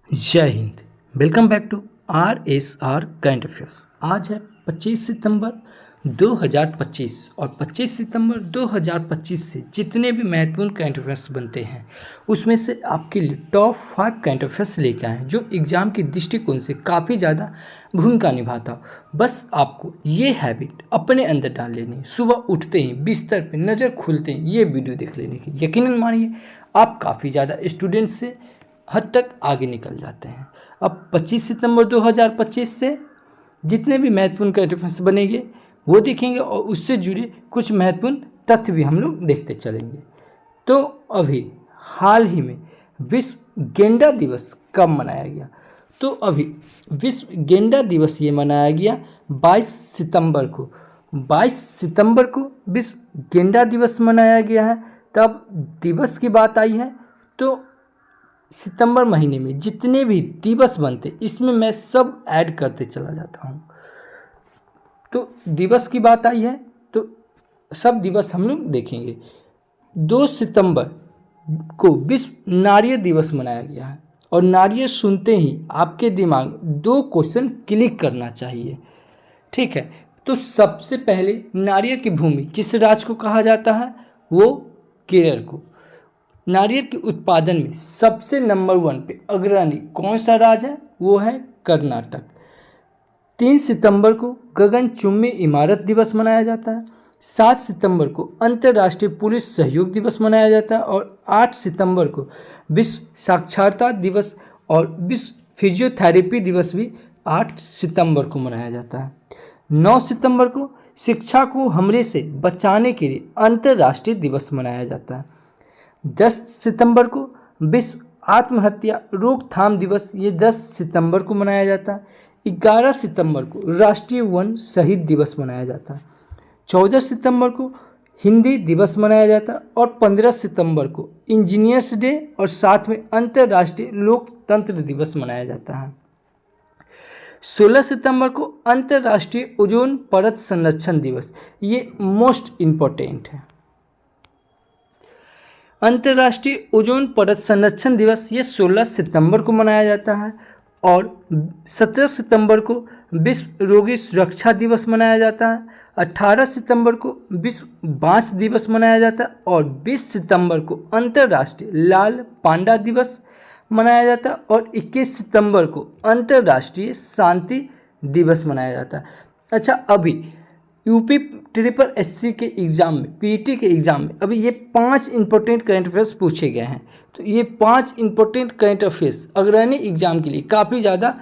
जय हिंद। Welcome back to RSR current affairs. आज है 25 सितंबर 2025 और 25 सितंबर 2025 से जितने भी महत्वपूर्ण करंट अफेयर्स बनते हैं उसमें से आपके लिए टॉप 5 करंट अफेयर्स लेकर आए हैं जो एग्ज़ाम के दृष्टिकोण से काफ़ी ज़्यादा भूमिका निभाता हो। बस आपको ये हैबिट अपने अंदर डाल लेनी है। सुबह उठते ही बिस्तर पर नज़र खुलते ही ये वीडियो देख लेने की। यकीनन मानिए आप काफ़ी ज़्यादा स्टूडेंट से हद तक आगे निकल जाते हैं। अब 25 सितंबर 2025 से जितने भी महत्वपूर्ण करंट अफेयर्स बनेंगे वो देखेंगे और उससे जुड़े कुछ महत्वपूर्ण तथ्य भी हम लोग देखते चलेंगे। तो अभी हाल ही में विश्व गेंडा दिवस कब मनाया गया? तो अभी विश्व गेंडा दिवस ये मनाया गया 22 सितंबर को। 22 सितंबर को विश्व गेंडा दिवस मनाया गया है। तब दिवस की बात आई है तो सितंबर महीने में जितने भी दिवस बनते इसमें मैं सब ऐड करते चला जाता हूँ। तो दिवस की बात आई है तो सब दिवस हम लोग देखेंगे। 2 सितंबर को विश्व नारियल दिवस मनाया गया है और नारियल सुनते ही आपके दिमाग में 2 क्वेश्चन क्लिक करना चाहिए। ठीक है, तो सबसे पहले नारियल की भूमि किस राज्य को कहा जाता है? वो केरल को। नारियल के उत्पादन में सबसे नंबर 1 पे अग्रणी कौन सा राज्य है? वो है कर्नाटक। 3 सितंबर को गगनचुंबी इमारत दिवस मनाया जाता है। 7 सितंबर को अंतर्राष्ट्रीय पुलिस सहयोग दिवस मनाया जाता है और 8 सितंबर को विश्व साक्षरता दिवस और विश्व फिजियोथेरेपी दिवस भी 8 सितंबर को मनाया जाता है। 9 सितंबर को शिक्षा को हमले से बचाने के लिए अंतर्राष्ट्रीय दिवस मनाया जाता है। 10 सितंबर को विश्व आत्महत्या रोकथाम दिवस ये 10 सितंबर को मनाया जाता है। 11 सितंबर को राष्ट्रीय वन शहीद दिवस मनाया जाता है। 14 सितंबर को हिंदी दिवस मनाया जाता है और 15 सितंबर को इंजीनियर्स डे और साथ में अंतर्राष्ट्रीय लोकतंत्र दिवस मनाया जाता है। 16 सितंबर को अंतर्राष्ट्रीय ओजोन परत संरक्षण दिवस, ये मोस्ट इम्पोर्टेंट है। अंतर्राष्ट्रीय ओजोन परत संरक्षण दिवस ये 16 सितंबर को मनाया जाता है और 17 सितंबर को विश्व रोगी सुरक्षा दिवस मनाया जाता है। 18 सितंबर को विश्व बांस दिवस मनाया जाता है और 20 सितंबर को अंतर्राष्ट्रीय लाल पांडा दिवस मनाया जाता है और 21 सितंबर को अंतर्राष्ट्रीय शांति दिवस मनाया जाता है। अच्छा, अभी यूपी SSC के एग्ज़ाम में, पीटी के एग्ज़ाम में अभी ये 5 इंपॉर्टेंट करंट अफेयर्स पूछे गए हैं। तो ये 5 इंपॉर्टेंट करंट अफेयर्स अग्रणी एग्ज़ाम के लिए काफ़ी ज़्यादा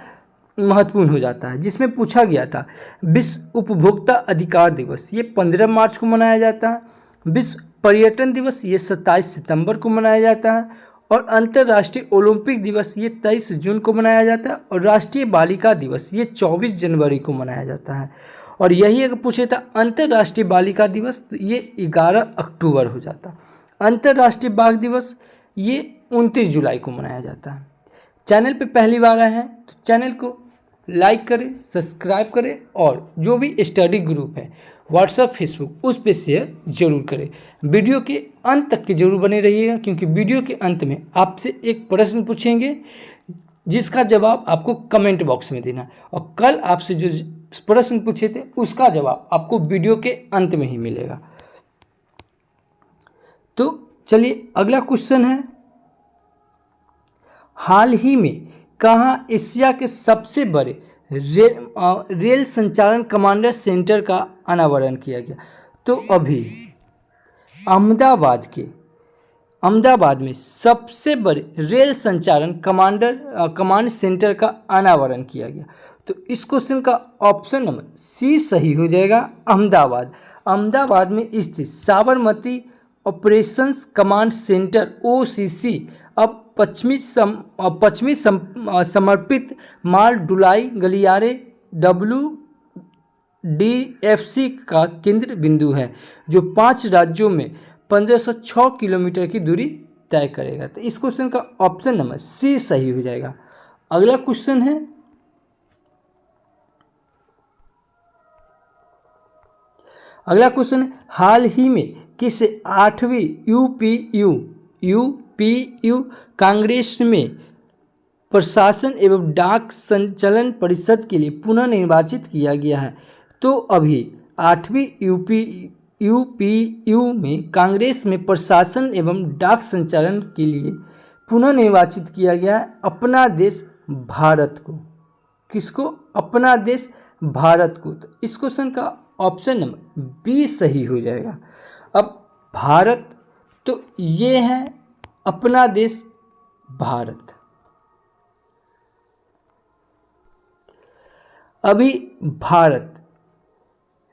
महत्वपूर्ण हो जाता है। जिसमें पूछा गया था विश्व उपभोक्ता अधिकार दिवस, ये 15 मार्च को मनाया जाता है। विश्व पर्यटन दिवस ये 27 सितंबर को मनाया जाता है और अंतर्राष्ट्रीय ओलंपिक दिवस ये 23 जून को मनाया जाता है और राष्ट्रीय बालिका दिवस ये 24 जनवरी को मनाया जाता है। और यही अगर पूछे था अंतर्राष्ट्रीय बालिका दिवस तो ये 11 अक्टूबर हो जाता। अंतर्राष्ट्रीय बाघ दिवस ये 29 जुलाई को मनाया जाता है। चैनल पे पहली बार आए हैं तो चैनल को लाइक करें, सब्सक्राइब करें और जो भी स्टडी ग्रुप है व्हाट्सएप, फेसबुक, उस पर शेयर जरूर करें। वीडियो के अंत तक के जरूर बने रहिएगा क्योंकि वीडियो के अंत में आपसे एक प्रश्न पूछेंगे जिसका जवाब आपको कमेंट बॉक्स में देना और कल आपसे जो प्रश्न पूछे थे उसका जवाब आपको वीडियो के अंत में ही मिलेगा। तो चलिए अगला क्वेश्चन है, हाल ही में कहाँ एशिया के सबसे बड़े रेल संचालन कमांडर सेंटर का अनावरण किया गया? तो अभी अहमदाबाद में सबसे बड़े रेल संचालन कमांड सेंटर का अनावरण किया गया। तो इस क्वेश्चन का ऑप्शन नंबर सी सही हो जाएगा। अहमदाबाद में स्थित Sabarmati operations command centre OCC अब पश्चिमी समर्पित माल ढुलाई गलियारे WDFC का केंद्र बिंदु है जो 5 राज्यों में 1506 किलोमीटर की दूरी तय करेगा। तो इस क्वेश्चन का ऑप्शन नंबर सी सही हो जाएगा। अगला क्वेश्चन है, हाल ही में किस 8वीं UPU कांग्रेस में प्रशासन एवं डाक संचालन परिषद के लिए पुनः निर्वाचित किया गया है। तो अभी 8वीं यूपीयू में कांग्रेस में प्रशासन एवं डाक संचालन के लिए पुनः निर्वाचित किया गया है अपना देश भारत को। किसको? अपना देश भारत को। तो इस क्वेश्चन का ऑप्शन नंबर बी सही हो जाएगा। अब भारत, तो ये है अपना देश भारत। अभी भारत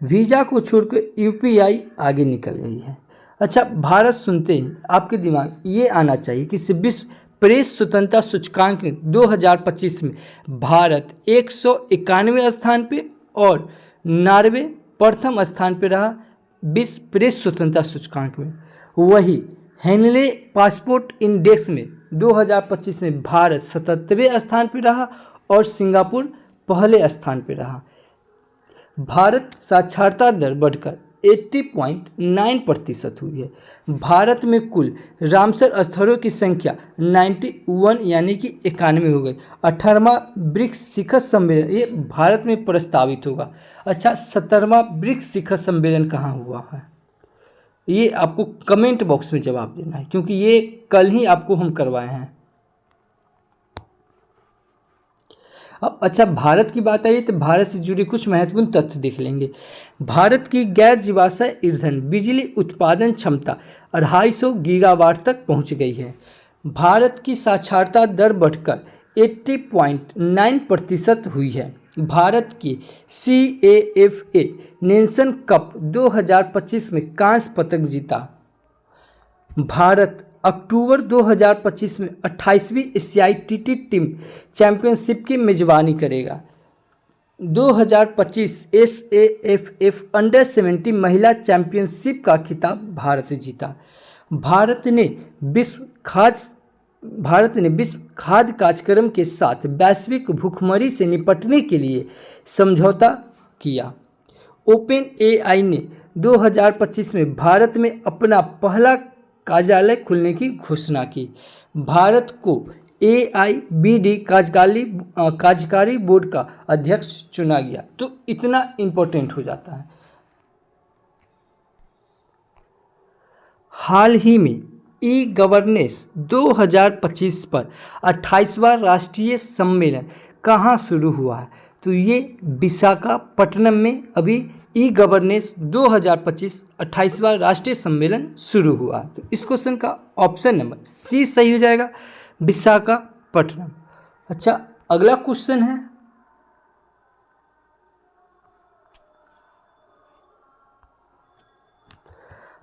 वीजा को छोड़कर यूपीआई आगे निकल गई है। अच्छा, भारत सुनते ही आपके दिमाग ये आना चाहिए कि विश्व प्रेस स्वतंत्रता सूचकांक में 2025 में भारत 191वें स्थान पे और नॉर्वे प्रथम स्थान पे रहा विश्व प्रेस स्वतंत्रता सूचकांक में। वही हेनले पासपोर्ट इंडेक्स में 2025 में भारत 77वें स्थान पे रहा और सिंगापुर पहले स्थान पे रहा। भारत साक्षरता दर बढ़कर 80.9% हुई है। भारत में कुल रामसर स्थलों की संख्या 91 यानी कि 91 हो गई। 18वां ब्रिक्स शिखर सम्मेलन ये भारत में प्रस्तावित होगा। अच्छा, 17वां ब्रिक्स शिखर सम्मेलन कहाँ हुआ है? ये आपको कमेंट बॉक्स में जवाब देना है, क्योंकि ये कल ही आपको हम करवाए हैं। अब अच्छा, भारत की बात आई तो भारत से जुड़े कुछ महत्वपूर्ण तथ्य देख लेंगे। भारत की गैर जीवाश्म ईंधन बिजली उत्पादन क्षमता 250 गीगावाट तक पहुंच गई है। भारत की साक्षरता दर बढ़कर 80.9% हुई है। भारत की CAFA नेशन कप 2025 में कांस्य पदक जीता। भारत अक्टूबर 2025 में 28वीं एशियाई टी टीम चैंपियनशिप की मेजबानी करेगा। 2025 SAFF अंडर-17 महिला चैंपियनशिप का खिताब भारत जीता। भारत ने विश्व खाद्य कार्यक्रम के साथ वैश्विक भूखमरी से निपटने के लिए समझौता किया। OpenAI ने 2025 में भारत में अपना पहला कार्यालय खुलने की घोषणा की। भारत को AIBD कार्यकारी बोर्ड का अध्यक्ष चुना गया। तो इतना इम्पोर्टेंट हो जाता है। हाल ही में ई-गवर्नेंस 2025 पर 28वां राष्ट्रीय सम्मेलन कहाँ शुरू हुआ है? तो ये विशाखापट्टनम में अभी ई-गवर्नेंस 2025 28वां राष्ट्रीय सम्मेलन शुरू हुआ। तो इस क्वेश्चन का ऑप्शन नंबर सी सही हो जाएगा, विशाखापट्टनम। अच्छा, अगला क्वेश्चन है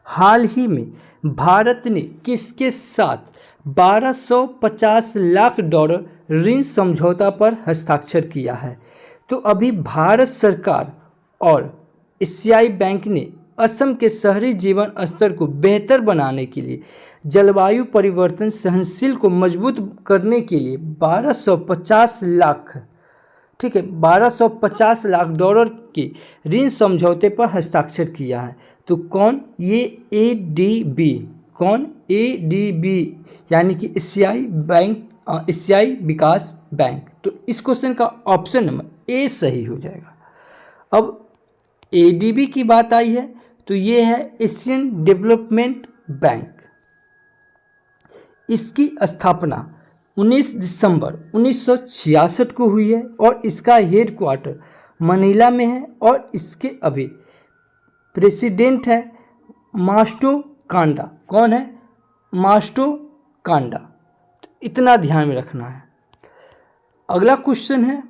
हाल ही में भारत ने किसके साथ $1250 लाख ऋण समझौता पर हस्ताक्षर किया है? तो अभी भारत सरकार और एशियाई बैंक ने असम के शहरी जीवन स्तर को बेहतर बनाने के लिए जलवायु परिवर्तन सहनशील को मजबूत करने के लिए 1250 लाख, ठीक है, $1250 लाख के ऋण समझौते पर हस्ताक्षर किया है। तो कौन? ये ADB। कौन? ADB यानी कि एशियाई विकास बैंक। तो इस क्वेश्चन का ऑप्शन नंबर ए सही हो जाएगा। अब ADB की बात आई है तो ये है एशियन डेवलपमेंट बैंक। इसकी स्थापना 19 दिसंबर 1966 को हुई है और इसका हेडक्वार्टर मनीला में है और इसके अभी प्रेसिडेंट है मास्टो कांडा। कौन है? मास्टो कांडा। तो इतना ध्यान में रखना है। अगला क्वेश्चन है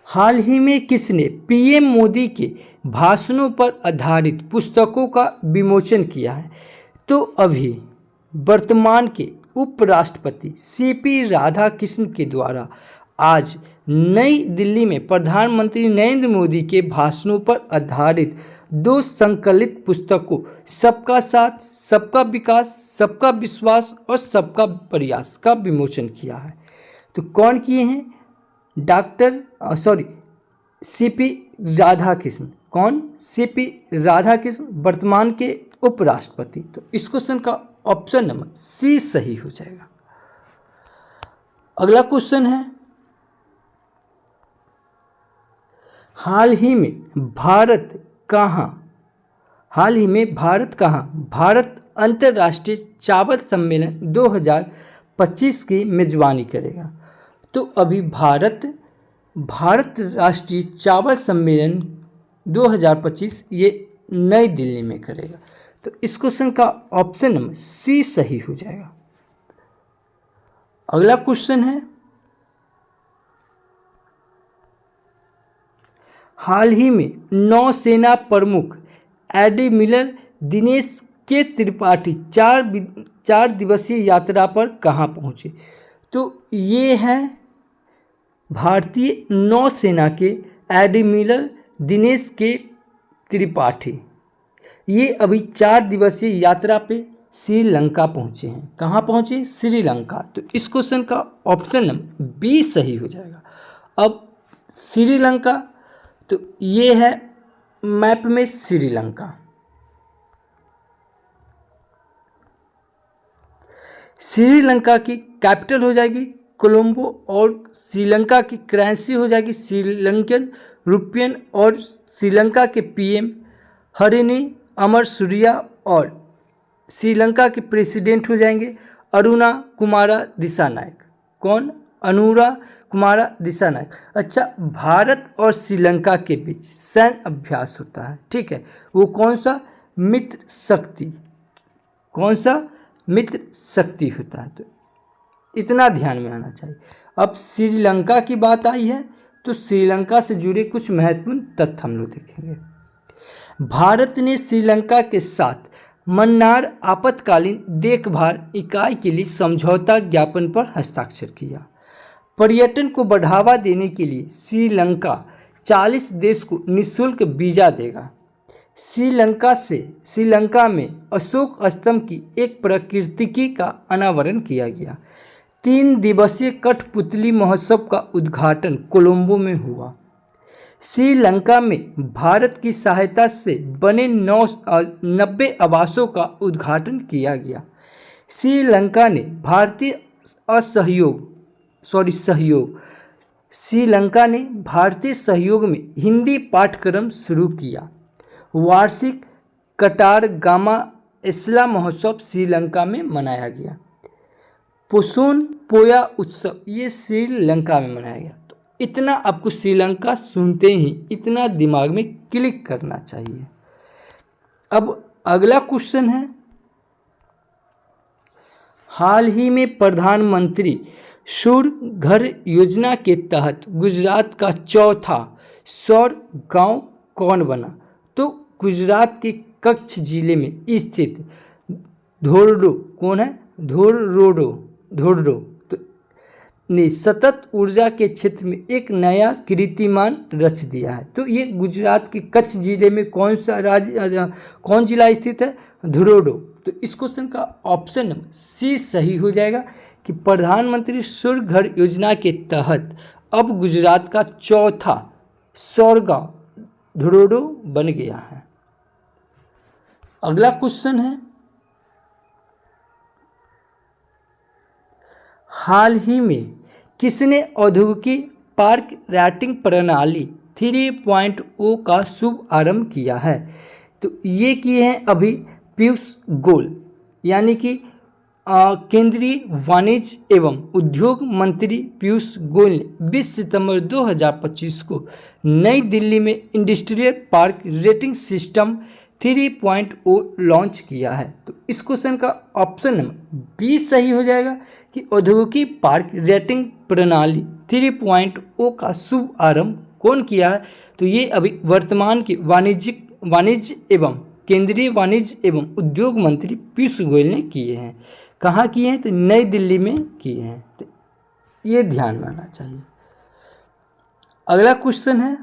हाल ही में किसने PM मोदी के भाषणों पर आधारित पुस्तकों का विमोचन किया है? तो अभी वर्तमान के उपराष्ट्रपति CP राधाकृष्णन के द्वारा आज नई दिल्ली में प्रधानमंत्री नरेंद्र मोदी के भाषणों पर आधारित 2 संकलित पुस्तकों सबका साथ, सबका विकास, सबका विश्वास और सबका प्रयास का विमोचन किया है। तो कौन किए हैं? CP राधाकृष्णन। कौन? CP राधाकृष्णन वर्तमान के उपराष्ट्रपति। तो इस क्वेश्चन का ऑप्शन नंबर सी सही हो जाएगा। अगला क्वेश्चन है, हाल ही में भारत भारत अंतर्राष्ट्रीय चावल सम्मेलन 2025 की मेजबानी करेगा। तो अभी भारत राष्ट्रीय चावल सम्मेलन 2025 ये नई दिल्ली में करेगा। तो इस क्वेश्चन का ऑप्शन नंबर सी सही हो जाएगा। अगला क्वेश्चन है, हाल ही में नौसेना प्रमुख एडमिरल दिनेश के त्रिपाठी 4 दिवसीय यात्रा पर कहाँ पहुँचे? तो ये है भारतीय नौसेना के एडमिरल दिनेश के त्रिपाठी। ये अभी 4 दिवसीय यात्रा पे श्रीलंका पहुँचे हैं। कहाँ पहुँचे? श्रीलंका। तो इस क्वेश्चन का ऑप्शन नंबर बी सही हो जाएगा। अब श्रीलंका, तो ये है मैप में श्रीलंका। श्रीलंका की कैपिटल हो जाएगी कोलंबो और श्रीलंका की करेंसी हो जाएगी श्रीलंकन रुपयन और श्रीलंका के पीएम हरिनी अमरसूरिया और श्रीलंका के प्रेसिडेंट हो जाएंगे अरुणा कुमारा दिसानायक। कौन? अनुरा कुमारा दिसानायक। अच्छा, भारत और श्रीलंका के बीच सैन्य अभ्यास होता है, ठीक है। वो कौन सा? मित्र शक्ति। कौन सा? मित्र शक्ति होता है। तो इतना ध्यान में आना चाहिए। अब श्रीलंका की बात आई है तो श्रीलंका से जुड़े कुछ महत्वपूर्ण तथ्य हम लोग देखेंगे। भारत ने श्रीलंका के साथ मन्नार आपातकालीन देखभाल इकाई के लिए समझौता ज्ञापन पर हस्ताक्षर किया। पर्यटन को बढ़ावा देने के लिए श्रीलंका 40 देश को निःशुल्क वीजा देगा। श्रीलंका में अशोक स्तंभ की एक प्रतिकृति का अनावरण किया गया। 3 दिवसीय कठपुतली महोत्सव का उद्घाटन कोलंबो में हुआ। श्रीलंका में भारत की सहायता से बने 90 आवासों का उद्घाटन किया गया। श्रीलंका ने श्रीलंका ने भारतीय सहयोग में हिंदी पाठ्यक्रम शुरू किया। वार्षिक कटार गामा एस्ला महोत्सव श्रीलंका में मनाया गया। पुसोन पोया उत्सव ये श्रीलंका में मनाया गया। तो इतना आपको श्रीलंका सुनते ही इतना दिमाग में क्लिक करना चाहिए। अब अगला क्वेश्चन है, हाल ही में प्रधानमंत्री सूर्य घर योजना के तहत गुजरात का चौथा सौर गांव कौन बना? तो गुजरात के कच्छ जिले में स्थित धोर्डो। कौन है? धोर्डो तो ने सतत ऊर्जा के क्षेत्र में एक नया कीर्तिमान रच दिया है। तो ये गुजरात के कच्छ जिले में कौन जिला स्थित है? धोर्डो। तो इस क्वेश्चन का ऑप्शन नंबर सी सही हो जाएगा कि प्रधानमंत्री सूर्य घर योजना के तहत अब गुजरात का चौथा सौर गांव धोर्डो बन गया है। अगला क्वेश्चन है, हाल ही में किसने औद्योगिक पार्क रेटिंग प्रणाली 3.0 का शुभ आरंभ किया है? तो ये किए हैं अभी पीयूष गोयल, यानी कि केंद्रीय वाणिज्य एवं उद्योग मंत्री पीयूष गोयल ने 20 सितंबर 2025 को नई दिल्ली में industrial park rating system 3.0 launch किया है। तो इस क्वेश्चन का ऑप्शन नंबर बी सही हो जाएगा कि औद्योगिक पार्क रेटिंग प्रणाली 3.0 का शुभ आरंभ कौन किया है? तो ये अभी वर्तमान के वाणिज्य एवं केंद्रीय वाणिज्य एवं उद्योग मंत्री पीयूष गोयल ने किए हैं। कहाँ किए हैं? तो नई दिल्ली में किए हैं। तो ये ध्यान में आना चाहिए। अगला क्वेश्चन है,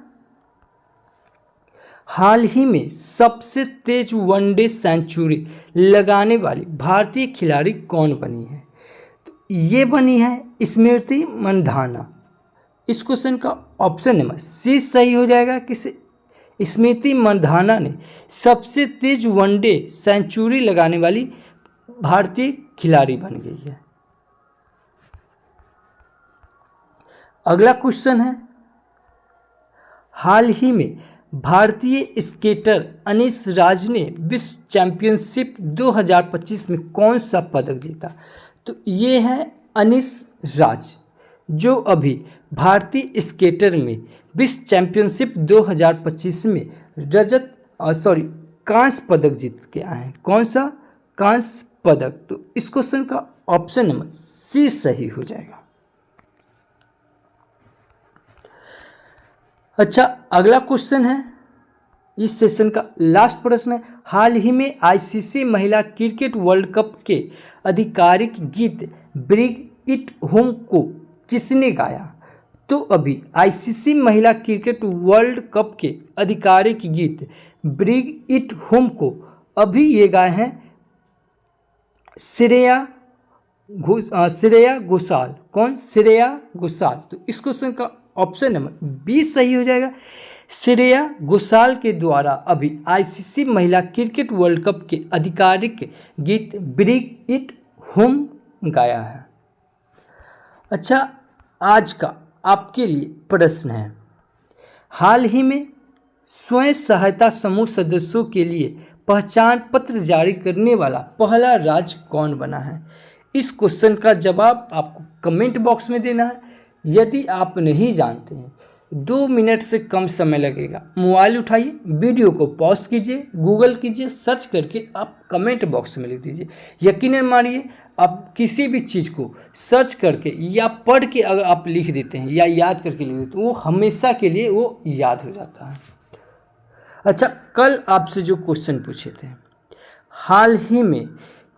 हाल ही में सबसे तेज वनडे सेंचुरी लगाने वाली भारतीय खिलाड़ी कौन बनी है? तो ये बनी है स्मृति मंधाना। इस क्वेश्चन का ऑप्शन नंबर सी सही हो जाएगा कि स्मृति मंधाना ने सबसे तेज वनडे सेंचुरी लगाने वाली भारतीय खिलाड़ी बन गई है। अगला क्वेश्चन है, हाल ही में भारतीय स्केटर अनीश राज ने विश्व चैंपियनशिप 2025 में कौन सा पदक जीता? तो ये है अनीश राज, जो अभी भारतीय स्केटर में विश्व चैंपियनशिप 2025 में कांस्य पदक जीत के आए हैं। कौन सा? कांस्य पदक। तो इस क्वेश्चन का ऑप्शन नंबर सी सही हो जाएगा। अच्छा, अगला क्वेश्चन है, इस सेशन का लास्ट प्रश्न है, हाल ही में आईसीसी महिला क्रिकेट वर्ल्ड कप के आधिकारिक गीत ब्रिंग इट होम को किसने गाया? तो अभी आईसीसी महिला क्रिकेट वर्ल्ड कप के आधिकारिक गीत ब्रिंग इट होम को अभी ये गाए हैं श्रेया घोषाल। कौन? श्रेया घोषाल। तो इस क्वेश्चन का ऑप्शन नंबर बी सही हो जाएगा। श्रेया घोषाल के द्वारा अभी आईसीसी महिला क्रिकेट वर्ल्ड कप के आधिकारिक गीत ब्रिंग इट होम गाया है। अच्छा, आज का आपके लिए प्रश्न है, हाल ही में स्वयं सहायता समूह सदस्यों के लिए पहचान पत्र जारी करने वाला पहला राज्य कौन बना है? इस क्वेश्चन का जवाब आपको कमेंट बॉक्स में देना है। यदि आप नहीं जानते हैं, 2 मिनट से कम समय लगेगा। मोबाइल उठाइए, वीडियो को पॉज कीजिए, गूगल कीजिए, सर्च करके आप कमेंट बॉक्स में लिख दीजिए। यकीनन मानिए, आप किसी भी चीज़ को सर्च करके या पढ़ के अगर आप लिख देते हैं या याद करके लिख देते हैं, वो हमेशा के लिए वो याद हो जाता है। अच्छा, कल आपसे जो क्वेश्चन पूछे थे, हाल ही में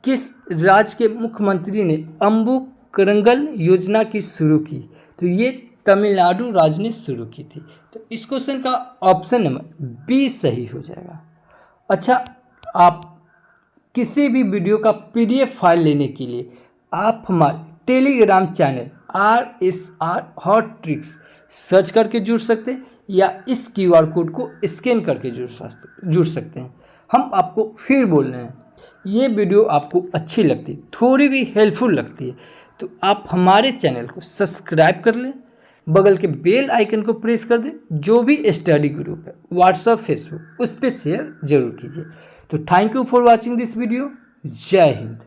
किस राज्य के मुख्यमंत्री ने अम्बु करंगल योजना की शुरू की? तो ये तमिलनाडु राज्य ने शुरू की थी। तो इस क्वेश्चन का ऑप्शन नंबर बी सही हो जाएगा। अच्छा, आप किसी भी वीडियो का पीडीएफ फाइल लेने के लिए आप हमारे Telegram channel RSR hot tricks search करके जुड़ सकते हैं या इस QR कोड को स्कैन करके जुड़ सकते हैं। हम आपको फिर बोल रहे हैं, ये वीडियो आपको अच्छी लगती है, थोड़ी भी हेल्पफुल लगती है, तो आप हमारे चैनल को सब्सक्राइब कर लें, बगल के बेल आइकन को प्रेस कर दें। जो भी स्टडी ग्रुप है, व्हाट्सएप, फेसबुक, उस पर शेयर जरूर कीजिए। तो thank you for watching this video. जय हिंद।